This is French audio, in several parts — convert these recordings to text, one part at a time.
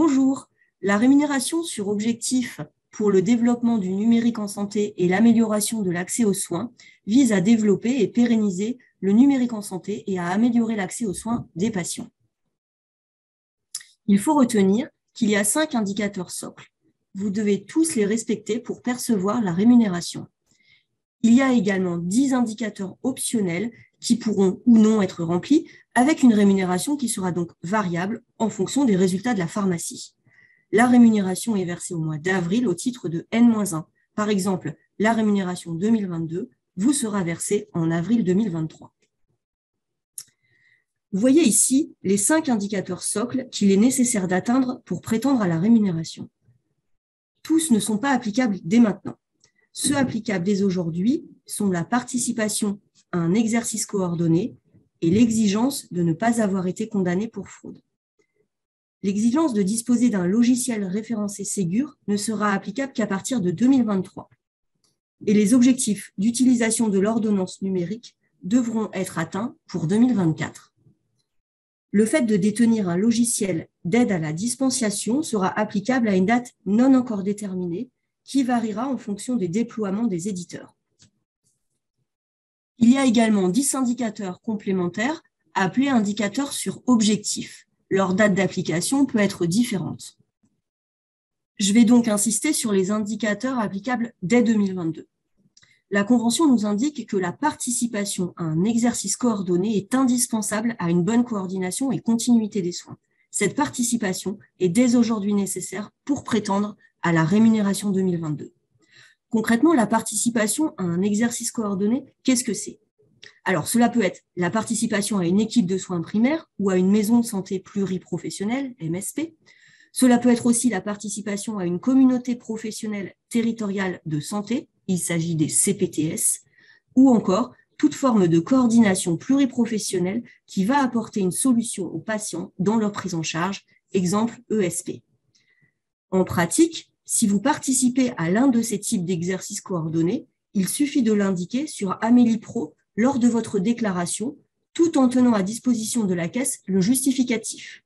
Bonjour, la rémunération sur objectif pour le développement du numérique en santé et l'amélioration de l'accès aux soins vise à développer et pérenniser le numérique en santé et à améliorer l'accès aux soins des patients. Il faut retenir qu'il y a 5 indicateurs socles. Vous devez tous les respecter pour percevoir la rémunération. Il y a également 10 indicateurs optionnels qui pourront ou non être remplis avec une rémunération qui sera donc variable en fonction des résultats de la pharmacie. La rémunération est versée au mois d'avril au titre de N-1. Par exemple, la rémunération 2022 vous sera versée en avril 2023. Vous voyez ici les 5 indicateurs socles qu'il est nécessaire d'atteindre pour prétendre à la rémunération. Tous ne sont pas applicables dès maintenant. Ceux applicables dès aujourd'hui sont la participation à un exercice coordonné et l'exigence de ne pas avoir été condamné pour fraude. L'exigence de disposer d'un logiciel référencé Ségur ne sera applicable qu'à partir de 2023. Et les objectifs d'utilisation de l'ordonnance numérique devront être atteints pour 2024. Le fait de détenir un logiciel d'aide à la dispensation sera applicable à une date non encore déterminée qui variera en fonction des déploiements des éditeurs. Il y a également 10 indicateurs complémentaires appelés indicateurs sur objectif. Leur date d'application peut être différente. Je vais donc insister sur les indicateurs applicables dès 2022. La Convention nous indique que la participation à un exercice coordonné est indispensable à une bonne coordination et continuité des soins. Cette participation est dès aujourd'hui nécessaire pour prétendre à la rémunération 2022. Concrètement, la participation à un exercice coordonné, qu'est-ce que c'est ? Alors, cela peut être la participation à une équipe de soins primaires ou à une maison de santé pluriprofessionnelle, MSP. Cela peut être aussi la participation à une communauté professionnelle territoriale de santé, il s'agit des CPTS, ou encore toute forme de coordination pluriprofessionnelle qui va apporter une solution aux patients dans leur prise en charge, exemple ESP. En pratique, si vous participez à l'un de ces types d'exercices coordonnés, il suffit de l'indiquer sur Amélie Pro lors de votre déclaration, tout en tenant à disposition de la caisse le justificatif.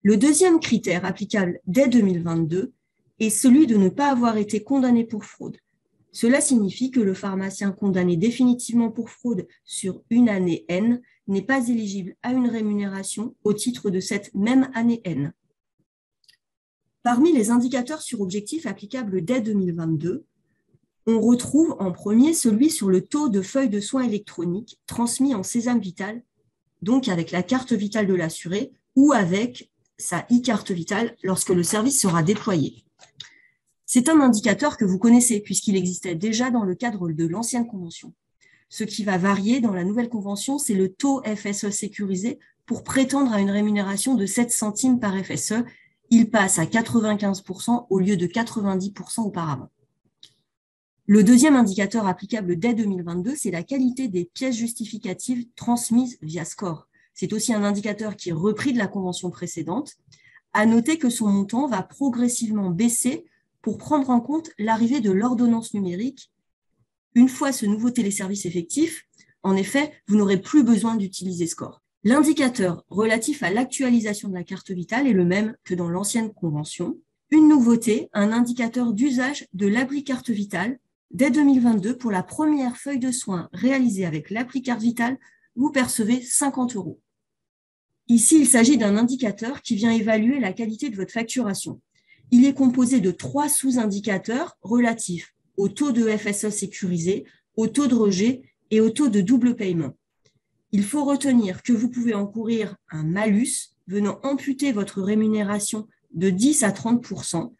Le deuxième critère applicable dès 2022 est celui de ne pas avoir été condamné pour fraude. Cela signifie que le pharmacien condamné définitivement pour fraude sur une année N n'est pas éligible à une rémunération au titre de cette même année N. Parmi les indicateurs sur objectif applicables dès 2022, on retrouve en premier celui sur le taux de feuilles de soins électroniques transmis en Sésame Vital, donc avec la carte vitale de l'assuré ou avec sa e-carte vitale lorsque le service sera déployé. C'est un indicateur que vous connaissez puisqu'il existait déjà dans le cadre de l'ancienne convention. Ce qui va varier dans la nouvelle convention, c'est le taux FSE sécurisé pour prétendre à une rémunération de 7 centimes par FSE. Il passe à 95% au lieu de 90% auparavant. Le deuxième indicateur applicable dès 2022, c'est la qualité des pièces justificatives transmises via SCORE. C'est aussi un indicateur qui est repris de la convention précédente. À noter que son montant va progressivement baisser pour prendre en compte l'arrivée de l'ordonnance numérique. Une fois ce nouveau téléservice effectif, en effet, vous n'aurez plus besoin d'utiliser SCORE. L'indicateur relatif à l'actualisation de la carte vitale est le même que dans l'ancienne convention. Une nouveauté, un indicateur d'usage de l'appli carte vitale. Dès 2022, pour la première feuille de soins réalisée avec l'appli carte vitale, vous percevez 50 €. Ici, il s'agit d'un indicateur qui vient évaluer la qualité de votre facturation. Il est composé de 3 sous-indicateurs relatifs au taux de FSE sécurisé, au taux de rejet et au taux de double paiement. Il faut retenir que vous pouvez encourir un malus venant amputer votre rémunération de 10 à 30%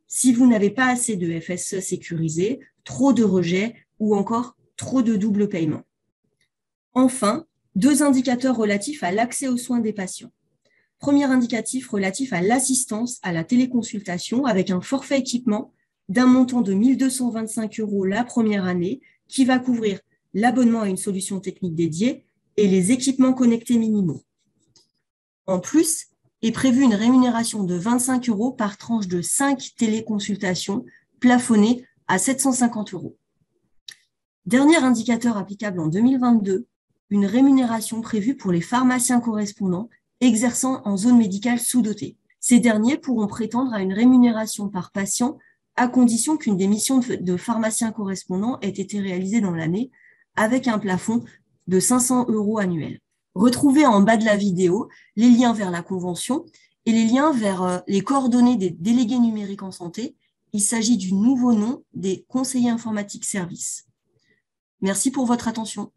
si vous n'avez pas assez de FSE sécurisé, trop de rejets ou encore trop de double paiement. Enfin, 2 indicateurs relatifs à l'accès aux soins des patients. Premier indicatif relatif à l'assistance à la téléconsultation avec un forfait équipement d'un montant de 1 225 € la première année qui va couvrir l'abonnement à une solution technique dédiée et les équipements connectés minimaux. En plus, est prévue une rémunération de 25 € par tranche de 5 téléconsultations plafonnée à 750 €. Dernier indicateur applicable en 2022, une rémunération prévue pour les pharmaciens correspondants exerçant en zone médicale sous-dotée. Ces derniers pourront prétendre à une rémunération par patient à condition qu'une des missions de pharmacien correspondant ait été réalisée dans l'année avec un plafond de 500 € annuels. Retrouvez en bas de la vidéo les liens vers la convention et les liens vers les coordonnées des délégués numériques en santé. Il s'agit du nouveau nom des conseillers informatiques services. Merci pour votre attention.